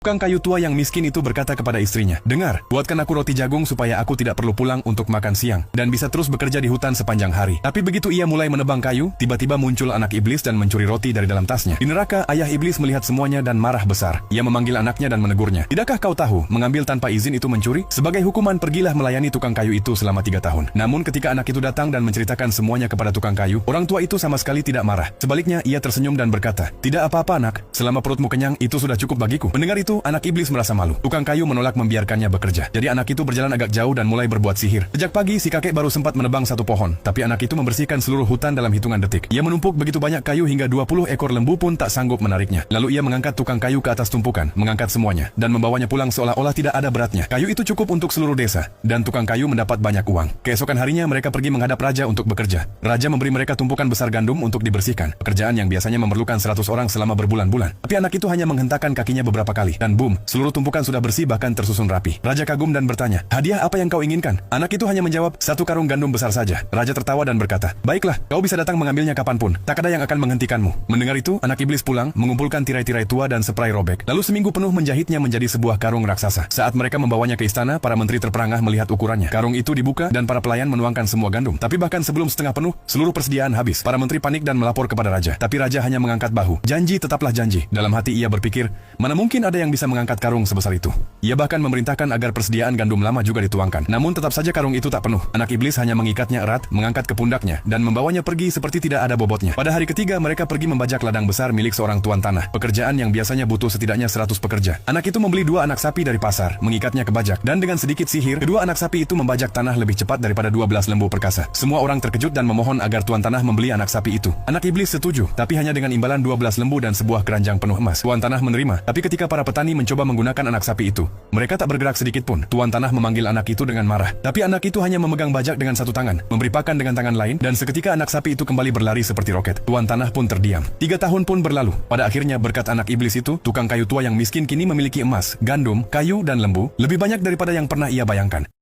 Tukang kayu tua yang miskin itu berkata kepada istrinya, "Dengar, buatkan aku roti jagung supaya aku tidak perlu pulang untuk makan siang dan bisa terus bekerja di hutan sepanjang hari." Tapi begitu ia mulai menebang kayu, tiba-tiba muncul anak iblis dan mencuri roti dari dalam tasnya. Di neraka, ayah iblis melihat semuanya dan marah besar. Ia memanggil anaknya dan menegurnya. "Tidakkah kau tahu, mengambil tanpa izin itu mencuri? Sebagai hukuman, pergilah melayani tukang kayu itu selama 3 tahun." Namun ketika anak itu datang dan menceritakan semuanya kepada tukang kayu, orang tua itu sama sekali tidak marah. Sebaliknya, ia tersenyum dan berkata, "Tidak apa-apa anak, selama perutmu kenyang itu sudah cukup bagiku." Mendengar itu, anak iblis merasa malu. Tukang kayu menolak membiarkannya bekerja. Jadi anak itu berjalan agak jauh dan mulai berbuat sihir. Sejak pagi, si kakek baru sempat menebang satu pohon, tapi anak itu membersihkan seluruh hutan dalam hitungan detik. Ia menumpuk begitu banyak kayu hingga 20 ekor lembu pun tak sanggup menariknya. Lalu ia mengangkat tukang kayu ke atas tumpukan, mengangkat semuanya, dan membawanya pulang seolah-olah tidak ada beratnya. Kayu itu cukup untuk seluruh desa, dan tukang kayu mendapat banyak uang. Keesokan harinya mereka pergi menghadap raja untuk bekerja. Raja memberi mereka tumpukan besar gandum untuk dibersihkan, pekerjaan yang biasanya memerlukan 100 orang selama berbulan-bulan. Tapi anak itu hanya menghentakkan kakinya beberapa kali, dan boom, seluruh tumpukan sudah bersih bahkan tersusun rapi. Raja kagum dan bertanya, "Hadiah apa yang kau inginkan?" Anak itu hanya menjawab, "1 karung gandum besar saja." Raja tertawa dan berkata, "Baiklah, kau bisa datang mengambilnya kapanpun. Tak ada yang akan menghentikanmu." Mendengar itu, anak iblis pulang, mengumpulkan tirai-tirai tua dan spray robek. Lalu seminggu penuh menjahitnya menjadi sebuah karung raksasa. Saat mereka membawanya ke istana, para menteri terperangah melihat ukurannya. Karung itu dibuka dan para pelayan menuangkan semua gandum. Tapi bahkan sebelum setengah penuh, seluruh persediaan habis. Para menteri panik dan melapor kepada raja. Tapi raja hanya mengangkat bahu. "Janji tetaplah janji." Dalam hati ia berpikir, mana mungkin ada yang bisa mengangkat karung sebesar itu. Ia bahkan memerintahkan agar persediaan gandum lama juga dituangkan. Namun tetap saja karung itu tak penuh. Anak iblis hanya mengikatnya erat, mengangkat ke pundaknya, dan membawanya pergi seperti tidak ada bobotnya. Pada hari ketiga, mereka pergi membajak ladang besar milik seorang tuan tanah. Pekerjaan yang biasanya butuh setidaknya 100 pekerja. Anak itu membeli 2 anak sapi dari pasar, mengikatnya ke bajak, dan dengan sedikit sihir, kedua anak sapi itu membajak tanah lebih cepat daripada 12 lembu perkasa. Semua orang terkejut dan memohon agar tuan tanah membeli anak sapi itu. Anak iblis setuju, tapi hanya dengan imbalan 12 lembu dan sebuah keranjang penuh emas. Tuan tanah menerima, tapi ketika para petani mencoba menggunakan anak sapi itu, mereka tak bergerak sedikit pun. Tuan tanah memanggil anak itu dengan marah, tapi anak itu hanya memegang bajak dengan satu tangan, memberi pakan dengan tangan lain, dan seketika anak sapi itu kembali berlari seperti roket. Tuan tanah pun terdiam. 3 tahun pun berlalu. Pada akhirnya berkat anak iblis itu, tukang kayu tua yang miskin kini memiliki emas, gandum, kayu, dan lembu lebih banyak daripada yang pernah ia bayangkan.